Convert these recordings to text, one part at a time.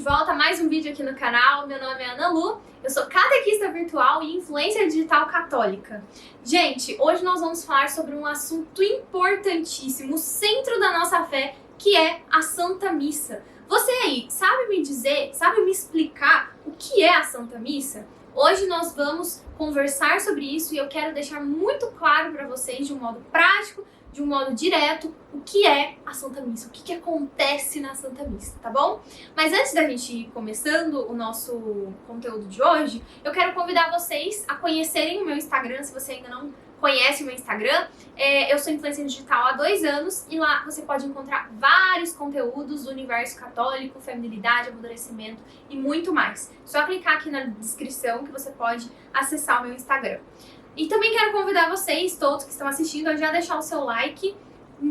volta a mais um vídeo aqui no canal. Meu nome é Ana Lu, eu sou catequista virtual e influencer digital católica. Gente, hoje nós vamos falar sobre um assunto importantíssimo, o centro da nossa fé, que é a Santa Missa. Você aí, sabe me dizer, sabe me explicar o que é a Santa Missa? Hoje nós vamos conversar sobre isso e eu quero deixar muito claro para vocês, de um modo prático, de um modo direto, o que é a Santa Missa, o que acontece na Santa Missa, tá bom? Mas antes da gente ir começando o nosso conteúdo de hoje, eu quero convidar vocês a conhecerem o meu Instagram, se você ainda não conhece o meu Instagram. Eu sou influencer digital há 2 anos e lá você pode encontrar vários conteúdos do universo católico, feminilidade, amadurecimento e muito mais. Só clicar aqui na descrição que você pode acessar o meu Instagram. E também quero convidar vocês, todos que estão assistindo, a já deixar o seu like,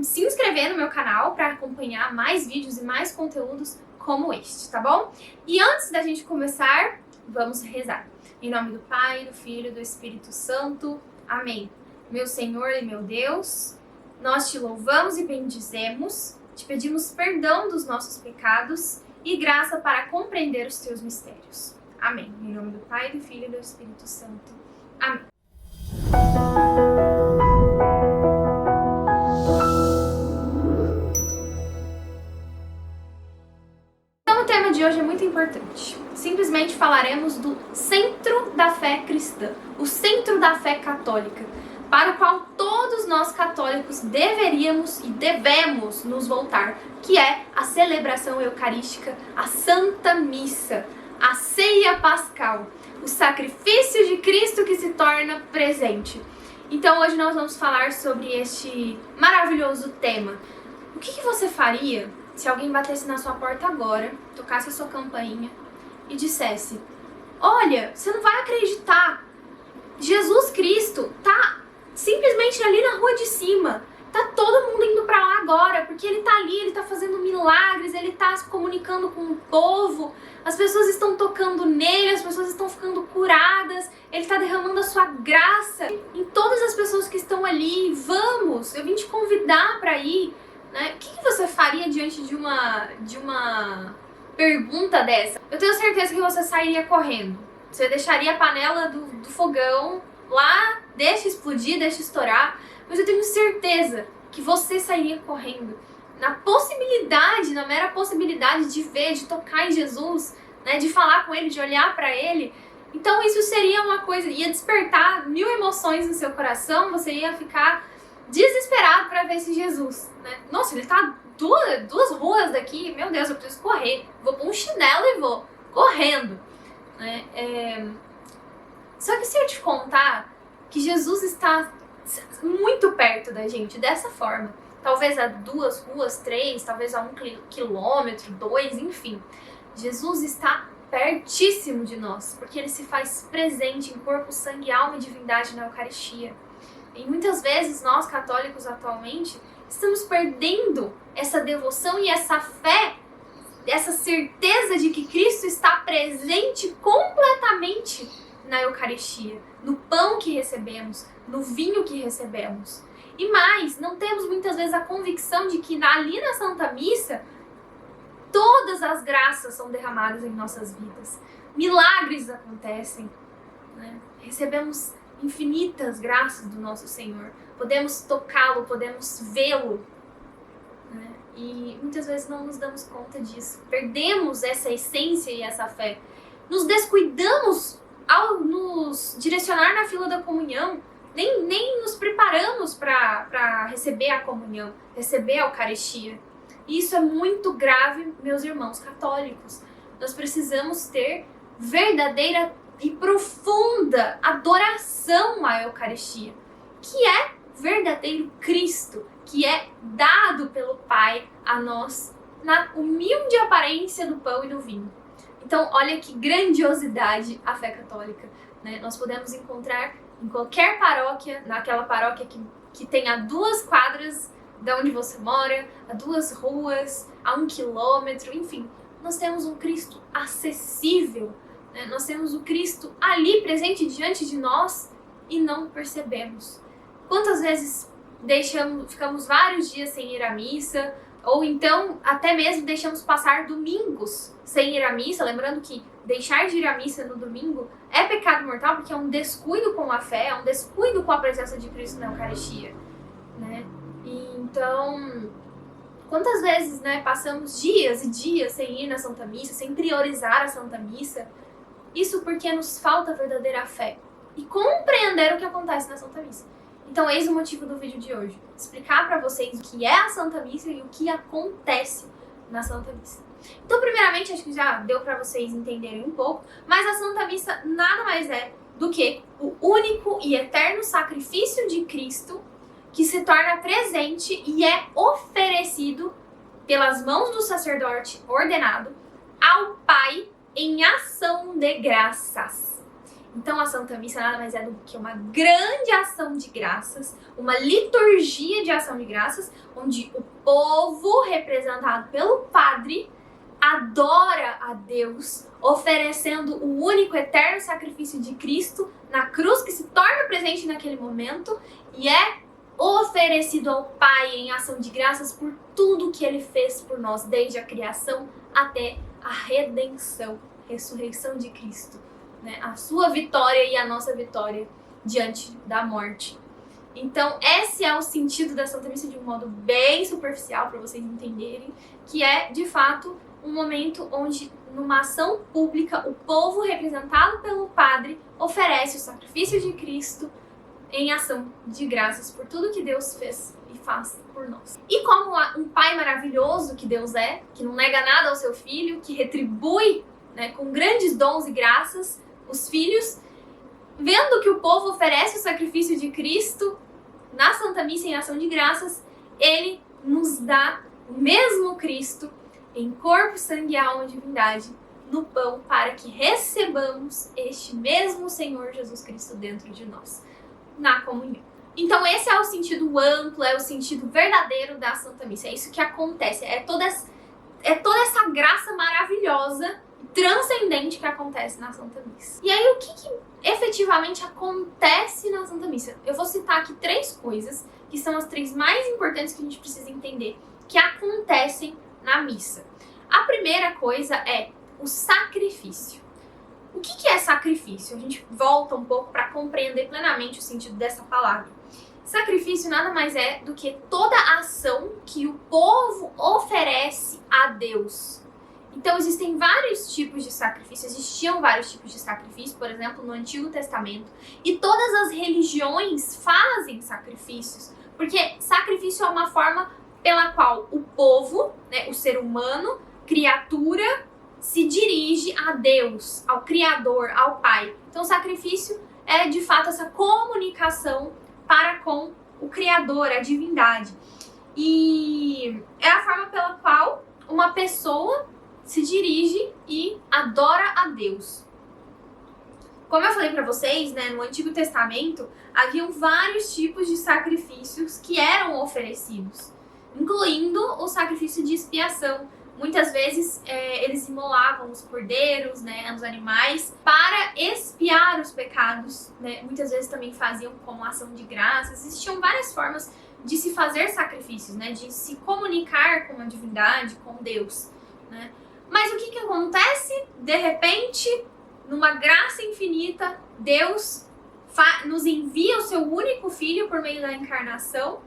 se inscrever no meu canal para acompanhar mais vídeos e mais conteúdos como este, tá bom? E antes da gente começar, vamos rezar. Em nome do Pai, do Filho e do Espírito Santo. Amém. Meu Senhor e meu Deus, nós te louvamos e bendizemos, te pedimos perdão dos nossos pecados e graça para compreender os teus mistérios. Amém. Em nome do Pai, do Filho e do Espírito Santo. Amém. Então o tema de hoje é muito importante. Simplesmente falaremos do centro da fé cristã, o centro da fé católica, para o qual todos nós católicos deveríamos e devemos nos voltar, que é a celebração eucarística, a Santa Missa, a ceia pascal, o sacrifício de Cristo que se torna presente. Então hoje nós vamos falar sobre este maravilhoso tema. O que você faria se alguém batesse na sua porta agora, tocasse a sua campainha e dissesse: olha, você não vai acreditar, Jesus Cristo tá simplesmente ali na rua de cima, tá todo mundo indo pra lá agora, porque ele tá ali, ele tá fazendo milagres, ele tá se comunicando com o povo, as pessoas estão tocando nele, as pessoas estão ficando curadas, ele tá derramando a sua graça em todas as pessoas que estão ali. Vamos, eu vim te convidar pra ir, né? O que você faria diante de uma pergunta dessa? Eu tenho certeza que você sairia correndo, você deixaria a panela do fogão lá, deixa explodir, deixa estourar, mas eu tenho certeza que você sairia correndo na mera possibilidade de ver, de tocar em Jesus, né, de falar com ele, de olhar para ele. Então isso seria uma coisa, ia despertar 1000 emoções no seu coração, você ia ficar desesperado para ver esse Jesus, né? Nossa, ele tá duas ruas daqui, meu Deus, eu preciso correr, vou pôr um chinelo e vou correndo, né? Só que se eu te contar que Jesus está muito perto da gente, dessa forma, talvez a 2 ruas, 3, talvez a 1 quilômetro, 2, enfim, Jesus está pertíssimo de nós, porque ele se faz presente em corpo, sangue, alma e divindade na Eucaristia. E muitas vezes nós católicos atualmente estamos perdendo essa devoção e essa fé, essa certeza de que Cristo está presente completamente na Eucaristia, no pão que recebemos, no vinho que recebemos. E mais, não temos muitas vezes a convicção de que ali na Santa Missa todas as graças são derramadas em nossas vidas. Milagres acontecem, né? Recebemos infinitas graças do nosso Senhor. Podemos tocá-lo, podemos vê-lo, né? E muitas vezes não nos damos conta disso. Perdemos essa essência e essa fé. Nos descuidamos ao nos direcionar na fila da comunhão, nem nos preparamos para receber a comunhão, receber a Eucaristia. E isso é muito grave, meus irmãos católicos. Nós precisamos ter verdadeira e profunda adoração à Eucaristia, que é verdadeiro Cristo, que é dado pelo Pai a nós na humilde aparência do pão e do vinho. Então, olha que grandiosidade a fé católica, né? Nós podemos encontrar em qualquer paróquia, naquela paróquia que tenha 2 quadras de onde você mora, a 2 ruas, a 1 quilômetro, enfim. Nós temos um Cristo acessível, né? Nós temos o Cristo ali presente diante de nós e não percebemos. Quantas vezes ficamos vários dias sem ir à missa, Ou então, até mesmo deixamos passar domingos sem ir à missa, lembrando que deixar de ir à missa no domingo é pecado mortal, porque é um descuido com a fé, é um descuido com a presença de Cristo na Eucaristia, né? E então, quantas vezes, né, passamos dias e dias sem ir na Santa Missa, sem priorizar a Santa Missa? Isso porque nos falta verdadeira fé e compreender o que acontece na Santa Missa. Então, eis o motivo do vídeo de hoje. Explicar para vocês o que é a Santa Missa e o que acontece na Santa Missa. Então, primeiramente, acho que já deu para vocês entenderem um pouco, mas a Santa Missa nada mais é do que o único e eterno sacrifício de Cristo que se torna presente e é oferecido pelas mãos do sacerdote ordenado ao Pai em ação de graças. Então a Santa Missa nada mais é do que uma grande ação de graças, uma liturgia de ação de graças, onde o povo, representado pelo Padre, adora a Deus, oferecendo o único eterno sacrifício de Cristo na cruz, que se torna presente naquele momento, e é oferecido ao Pai em ação de graças por tudo que Ele fez por nós, desde a criação até a redenção, ressurreição de Cristo. Né, a sua vitória e a nossa vitória diante da morte. Então, esse é o sentido da Santa Missa de um modo bem superficial, para vocês entenderem, que é, de fato, um momento onde, numa ação pública, o povo, representado pelo Padre, oferece o sacrifício de Cristo em ação de graças por tudo que Deus fez e faz por nós. E como um Pai maravilhoso que Deus é, que não nega nada ao seu Filho, que retribui, né, com grandes dons e graças, os filhos, vendo que o povo oferece o sacrifício de Cristo na Santa Missa em ação de graças, Ele nos dá o mesmo Cristo em corpo, sangue e alma, divindade, no pão, para que recebamos este mesmo Senhor Jesus Cristo dentro de nós, na comunhão. Então esse é o sentido amplo, é o sentido verdadeiro da Santa Missa, é isso que acontece, é toda essa graça maravilhosa, transcendente que acontece na Santa Missa. E aí, o que efetivamente acontece na Santa Missa? Eu vou citar aqui 3 coisas, que são as 3 mais importantes que a gente precisa entender, que acontecem na missa. A primeira coisa é o sacrifício. O que é sacrifício? A gente volta um pouco para compreender plenamente o sentido dessa palavra. Sacrifício nada mais é do que toda ação que o povo oferece a Deus. Então, existem vários tipos de sacrifício, existiam vários tipos de sacrifício, por exemplo, no Antigo Testamento. E todas as religiões fazem sacrifícios, porque sacrifício é uma forma pela qual o povo, né, o ser humano, criatura, se dirige a Deus, ao Criador, ao Pai. Então, o sacrifício é, de fato, essa comunicação para com o Criador, a divindade. E é a forma pela qual uma pessoa se dirige e adora a Deus. Como eu falei para vocês, né, no Antigo Testamento, haviam vários tipos de sacrifícios que eram oferecidos, incluindo o sacrifício de expiação. Muitas vezes eles imolavam os cordeiros, né, os animais, para expiar os pecados. Né? Muitas vezes também faziam como ação de graças. Existiam várias formas de se fazer sacrifícios, né, de se comunicar com a divindade, com Deus. Né? Mas o que acontece? De repente, numa graça infinita, Deus nos envia o seu único filho por meio da encarnação.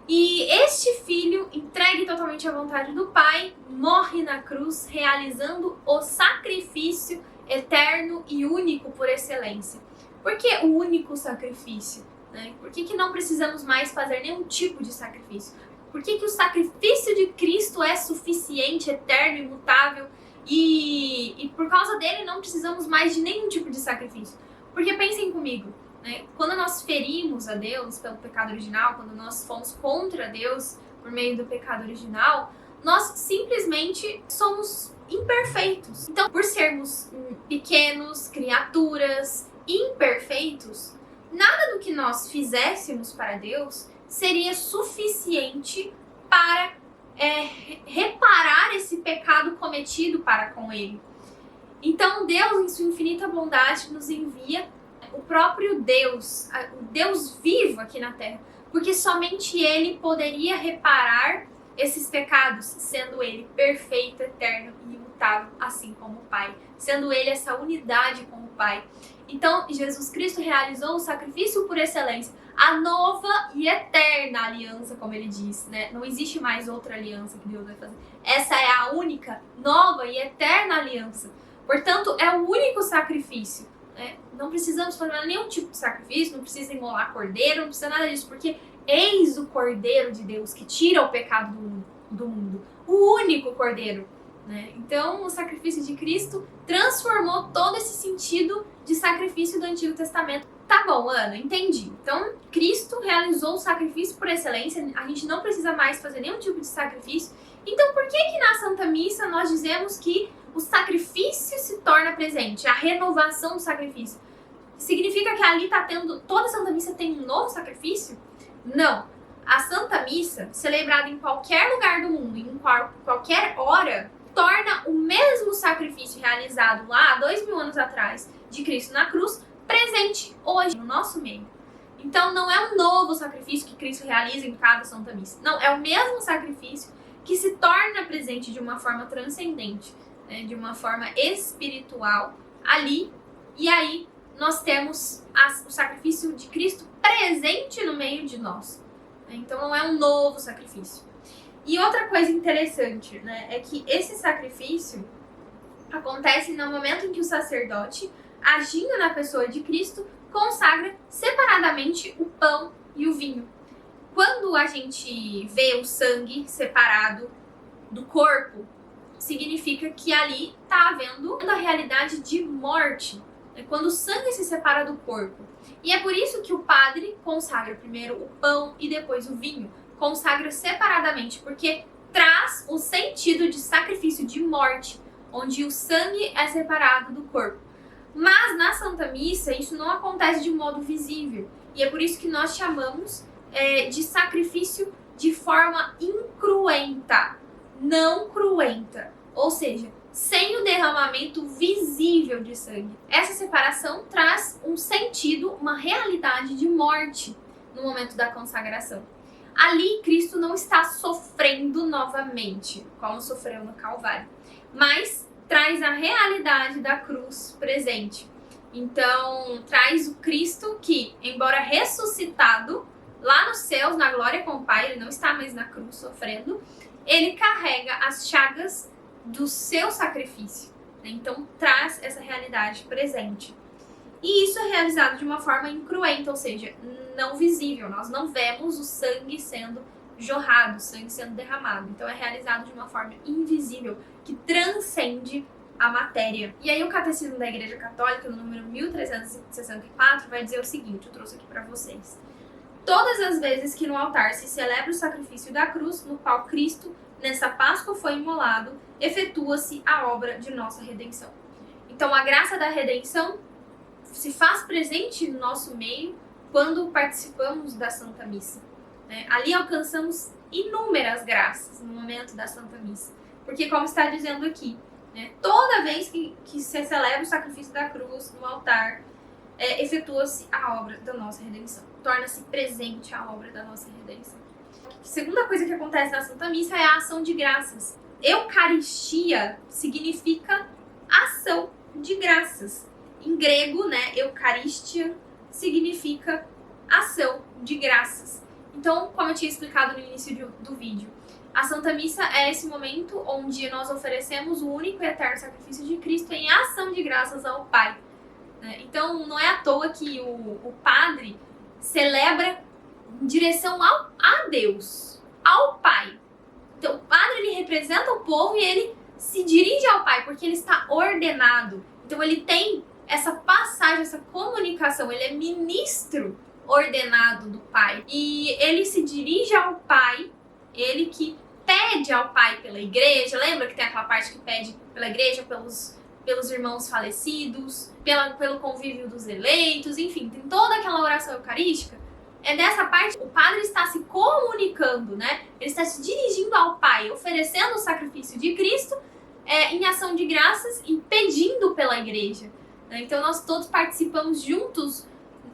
E este filho, entregue totalmente à vontade do Pai, morre na cruz, realizando o sacrifício eterno e único por excelência. Por que o único sacrifício? Né? Por que não precisamos mais fazer nenhum tipo de sacrifício? Por que o sacrifício de Cristo é suficiente, eterno, imutável e por causa dele não precisamos mais de nenhum tipo de sacrifício? Porque pensem comigo, né? Quando nós ferimos a Deus pelo pecado original, quando nós fomos contra Deus por meio do pecado original, nós simplesmente somos imperfeitos. Então, por sermos pequenos, criaturas, imperfeitos, nada do que nós fizéssemos para Deus seria suficiente para reparar esse pecado cometido para com Ele. Então Deus, em sua infinita bondade, nos envia o próprio Deus, o Deus vivo aqui na Terra, porque somente Ele poderia reparar esses pecados, sendo ele perfeito, eterno e imutável, assim como o Pai, sendo ele essa unidade com o Pai. Então, Jesus Cristo realizou o sacrifício por excelência, a nova e eterna aliança, como ele diz, né? Não existe mais outra aliança que Deus vai fazer. Essa é a única, nova e eterna aliança. Portanto, é o único sacrifício. Né? Não precisamos fazer nenhum tipo de sacrifício, não precisa imolar cordeiro, não precisa nada disso, porque eis o Cordeiro de Deus que tira o pecado do mundo. O único Cordeiro. Né? Então, o sacrifício de Cristo transformou todo esse sentido de sacrifício do Antigo Testamento. Tá bom, Ana, entendi. Então, Cristo realizou o sacrifício por excelência, a gente não precisa mais fazer nenhum tipo de sacrifício. Então, por que na Santa Missa nós dizemos que o sacrifício se torna presente, a renovação do sacrifício? Significa que ali tá tendo, toda Santa Missa tem um novo sacrifício? Não. A Santa Missa, celebrada em qualquer lugar do mundo, em qualquer hora, torna o mesmo sacrifício realizado lá, 2000 anos atrás, de Cristo na cruz, presente hoje, no nosso meio. Então, não é um novo sacrifício que Cristo realiza em cada Santa Missa. Não, é o mesmo sacrifício que se torna presente de uma forma transcendente, né, de uma forma espiritual ali. E aí, nós temos o sacrifício de Cristo presente no meio de nós. Então, não é um novo sacrifício. E outra coisa interessante, né, é que esse sacrifício acontece no momento em que o sacerdote, agindo na pessoa de Cristo, consagra separadamente o pão e o vinho. Quando a gente vê o sangue separado do corpo, significa que ali está havendo a realidade de morte, né, quando o sangue se separa do corpo. E é por isso que o padre consagra primeiro o pão e depois o vinho. Consagra separadamente, porque traz o sentido de sacrifício de morte, onde o sangue é separado do corpo. Mas na Santa Missa isso não acontece de modo visível, e é por isso que nós chamamos de sacrifício de forma incruenta, não cruenta, ou seja, sem o derramamento visível de sangue. Essa separação traz um sentido, uma realidade de morte no momento da consagração. Ali, Cristo não está sofrendo novamente, como sofreu no Calvário, mas traz a realidade da cruz presente. Então, traz o Cristo que, embora ressuscitado, lá nos céus, na glória com o Pai, ele não está mais na cruz sofrendo, ele carrega as chagas do seu sacrifício. Então, traz essa realidade presente. E isso é realizado de uma forma incruenta, ou seja, não visível. Nós não vemos o sangue sendo jorrado, o sangue sendo derramado. Então é realizado de uma forma invisível, que transcende a matéria. E aí o Catecismo da Igreja Católica, no número 1364, vai dizer o seguinte, eu trouxe aqui para vocês. Todas as vezes que no altar se celebra o sacrifício da cruz, no qual Cristo, nessa Páscoa, foi imolado, efetua-se a obra de nossa redenção. Então a graça da redenção se faz presente no nosso meio quando participamos da Santa Missa. Né? Ali alcançamos inúmeras graças no momento da Santa Missa. Porque, como está dizendo aqui, né, toda vez que se celebra o sacrifício da cruz no altar, efetua-se a obra da nossa redenção. Torna-se presente a obra da nossa redenção. A segunda coisa que acontece na Santa Missa é a ação de graças. Eucaristia significa ação de graças. Em grego, né, Eucaristia significa ação de graças. Então, como eu tinha explicado no início do vídeo, a Santa Missa é esse momento onde nós oferecemos o único e eterno sacrifício de Cristo em ação de graças ao Pai. Então, não é à toa que o padre celebra em direção a Deus, ao Pai. Então, o padre ele representa o povo e ele se dirige ao Pai, porque ele está ordenado. Então, ele tem essa passagem, essa comunicação, ele é ministro ordenado do Pai. E ele se dirige ao Pai, ele que pede ao Pai pela igreja, lembra que tem aquela parte que pede pela igreja, pelos irmãos falecidos, pelo convívio dos eleitos, enfim, tem toda aquela oração eucarística. É nessa parte o padre está se comunicando, né? Ele está se dirigindo ao Pai, oferecendo o sacrifício de Cristo em ação de graças e pedindo pela igreja. Então nós todos participamos juntos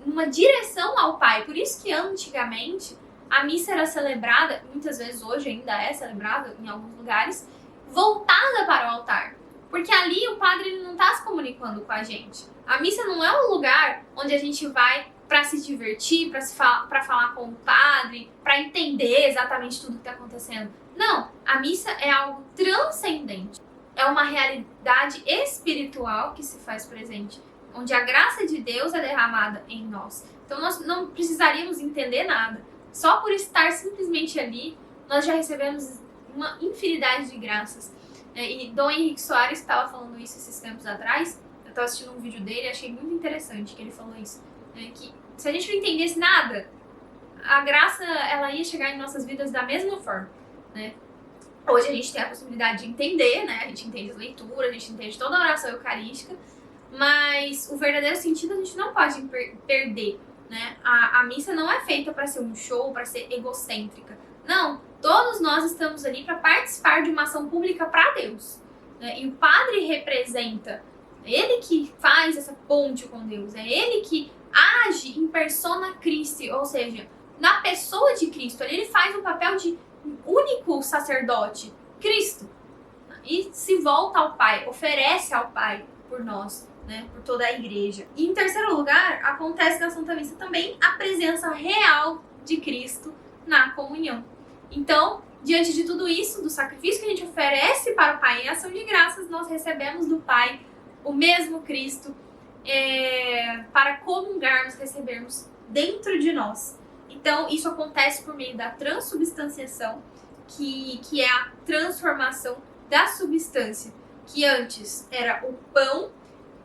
numa direção ao Pai. Por isso que antigamente a missa era celebrada, muitas vezes hoje ainda é celebrada em alguns lugares, voltada para o altar. Porque ali o padre ele não está se comunicando com a gente. A missa não é um lugar onde a gente vai para se divertir, para falar com o padre, para entender exatamente tudo que está acontecendo. Não, a missa é algo transcendente. É uma realidade espiritual que se faz presente, onde a graça de Deus é derramada em nós. Então nós não precisaríamos entender nada. Só por estar simplesmente ali, nós já recebemos uma infinidade de graças. E Dom Henrique Soares estava falando isso esses tempos atrás. Eu estava assistindo um vídeo dele e achei muito interessante que ele falou isso. Que se a gente não entendesse nada, a graça ela ia chegar em nossas vidas da mesma forma, né? Hoje a gente tem a possibilidade de entender, né? A gente entende as leituras, a gente entende toda a oração eucarística, mas o verdadeiro sentido a gente não pode perder, né? A missa não é feita para ser um show, para ser egocêntrica. Não, todos nós estamos ali para participar de uma ação pública para Deus, né? E o padre representa, é ele que faz essa ponte com Deus, é ele que age em persona Christi, ou seja, na pessoa de Cristo. Ele faz o papel de único sacerdote, Cristo, e se volta ao Pai, oferece ao Pai por nós, né, por toda a igreja. E em terceiro lugar, acontece na Santa Missa também a presença real de Cristo na comunhão. Então, diante de tudo isso, do sacrifício que a gente oferece para o Pai em ação de graças, nós recebemos do Pai o mesmo Cristo para comungarmos, recebermos dentro de nós. Então, isso acontece por meio da transubstanciação, que é a transformação da substância, que antes era o pão,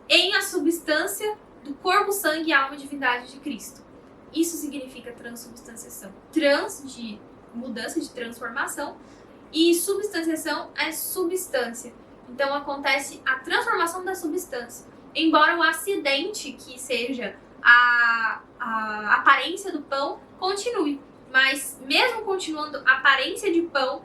em a substância do corpo, sangue, alma e divindade de Cristo. Isso significa transubstanciação. Trans de mudança, de transformação, e substanciação é substância. Então acontece a transformação da substância. Embora o acidente, que seja a aparência do pão, continue. Mas mesmo continuando a aparência de pão,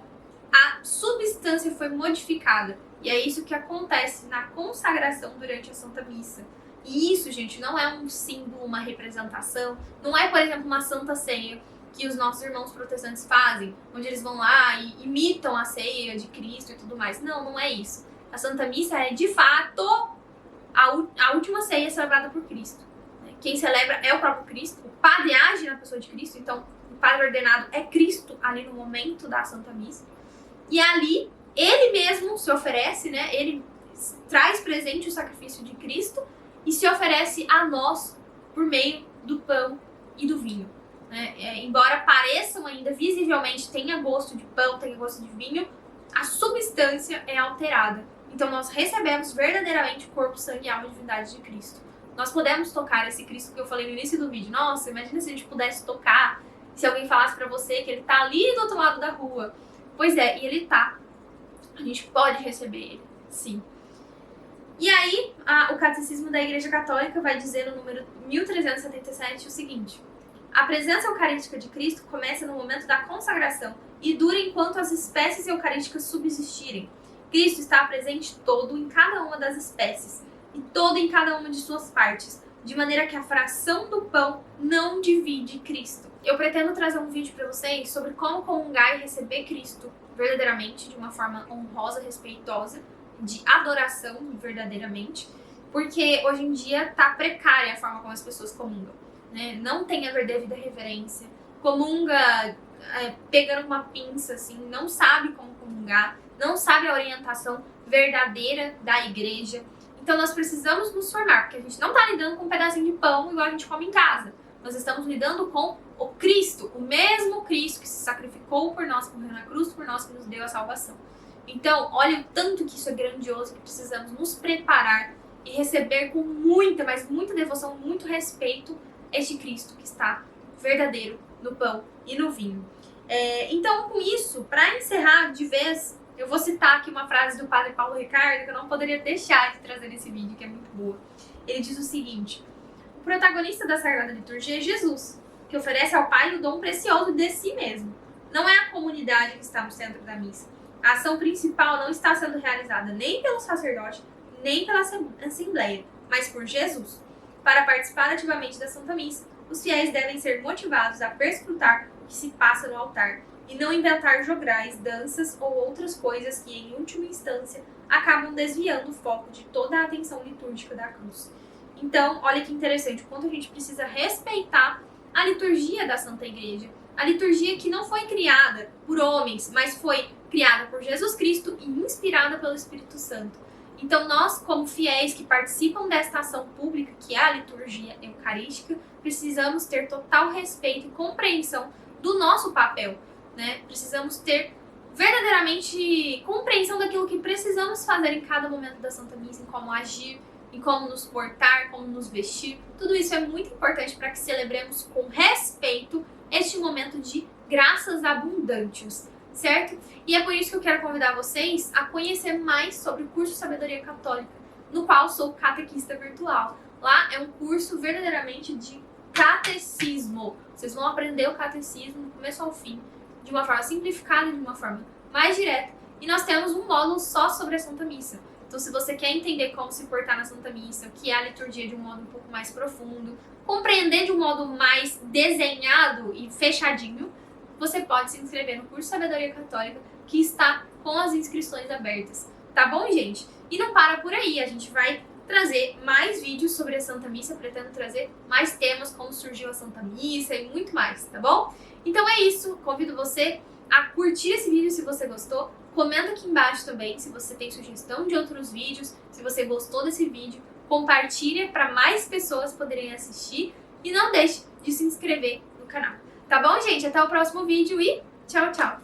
a substância foi modificada. E é isso que acontece na consagração durante a Santa Missa. E isso, gente, não é um símbolo, uma representação. Não é, por exemplo, uma Santa Ceia que os nossos irmãos protestantes fazem, onde eles vão lá e imitam a ceia de Cristo e tudo mais. Não, não é isso. A Santa Missa é, de fato, a última ceia celebrada por Cristo. Quem celebra é o próprio Cristo. O padre age na pessoa de Cristo, então o padre ordenado é Cristo ali no momento da Santa Missa. E ali, ele mesmo se oferece, né? Ele traz presente o sacrifício de Cristo e se oferece a nós por meio do pão e do vinho. Né? Embora pareçam ainda visivelmente, tenha gosto de pão, tenha gosto de vinho, a substância é alterada. Então nós recebemos verdadeiramente o corpo, sangue, alma e divindade de Cristo. Nós podemos tocar esse Cristo que eu falei no início do vídeo. Nossa, imagina se a gente pudesse tocar, se alguém falasse pra você que ele tá ali do outro lado da rua. Pois é, e ele tá. A gente pode receber ele, sim. E aí, o Catecismo da Igreja Católica vai dizer no número 1377 o seguinte: a presença eucarística de Cristo começa no momento da consagração e dura enquanto as espécies eucarísticas subsistirem. Cristo está presente todo em cada uma das espécies e todo em cada uma de suas partes, de maneira que a fração do pão não divide Cristo. Eu pretendo trazer um vídeo para vocês sobre como comungar e receber Cristo verdadeiramente, de uma forma honrosa, respeitosa, de adoração verdadeiramente, porque hoje em dia tá precária a forma como as pessoas comungam, né? Não tem a devida reverência, comunga pegando uma pinça, assim, não sabe como comungar, não sabe a orientação verdadeira da igreja. Então nós precisamos nos formar, porque a gente não tá lidando com um pedacinho de pão igual a gente come em casa. Nós estamos lidando com o Cristo, o mesmo Cristo que se sacrificou por nós, que morreu na cruz por nós, que nos deu a salvação. Então, olha o tanto que isso é grandioso, que precisamos nos preparar e receber com muita, mas muita devoção, muito respeito este Cristo que está verdadeiro no pão e no vinho. Então, com isso, para encerrar de vez, eu vou citar aqui uma frase do Padre Paulo Ricardo que eu não poderia deixar de trazer nesse vídeo, que é muito boa. Ele diz o seguinte: o protagonista da Sagrada Liturgia é Jesus, que oferece ao Pai o dom precioso de si mesmo. Não é a comunidade que está no centro da missa. A ação principal não está sendo realizada nem pelo sacerdote, nem pela Assembleia, mas por Jesus. Para participar ativamente da Santa Missa, os fiéis devem ser motivados a perscrutar que se passa no altar e não inventar jograis, danças ou outras coisas que, em última instância, acabam desviando o foco de toda a atenção litúrgica da cruz. Então, olha que interessante, o quanto a gente precisa respeitar a liturgia da Santa Igreja, a liturgia que não foi criada por homens, mas foi criada por Jesus Cristo e inspirada pelo Espírito Santo. Então, nós, como fiéis que participam desta ação pública, que é a liturgia eucarística, precisamos ter total respeito e compreensão do nosso papel, né? Precisamos ter verdadeiramente compreensão daquilo que precisamos fazer em cada momento da Santa Missa, em como agir, em como nos portar, como nos vestir. Tudo isso é muito importante para que celebremos com respeito este momento de graças abundantes, certo? E é por isso que eu quero convidar vocês a conhecer mais sobre o curso Sabedoria Católica, no qual sou catequista virtual. Lá é um curso verdadeiramente de catecismo. Vocês vão aprender o catecismo do começo ao fim, de uma forma simplificada, de uma forma mais direta. E nós temos um módulo só sobre a Santa Missa. Então, se você quer entender como se portar na Santa Missa, o que é a liturgia de um modo um pouco mais profundo, compreender de um modo mais desenhado e fechadinho, você pode se inscrever no curso Sabedoria Católica, que está com as inscrições abertas. Tá bom, gente? E não para por aí, a gente vai trazer mais vídeos sobre a Santa Missa, pretendo trazer mais temas, como surgiu a Santa Missa e muito mais, tá bom? Então é isso, convido você a curtir esse vídeo se você gostou, comenta aqui embaixo também se você tem sugestão de outros vídeos, se você gostou desse vídeo, compartilha para mais pessoas poderem assistir e não deixe de se inscrever no canal. Tá bom, gente? Até o próximo vídeo e tchau, tchau!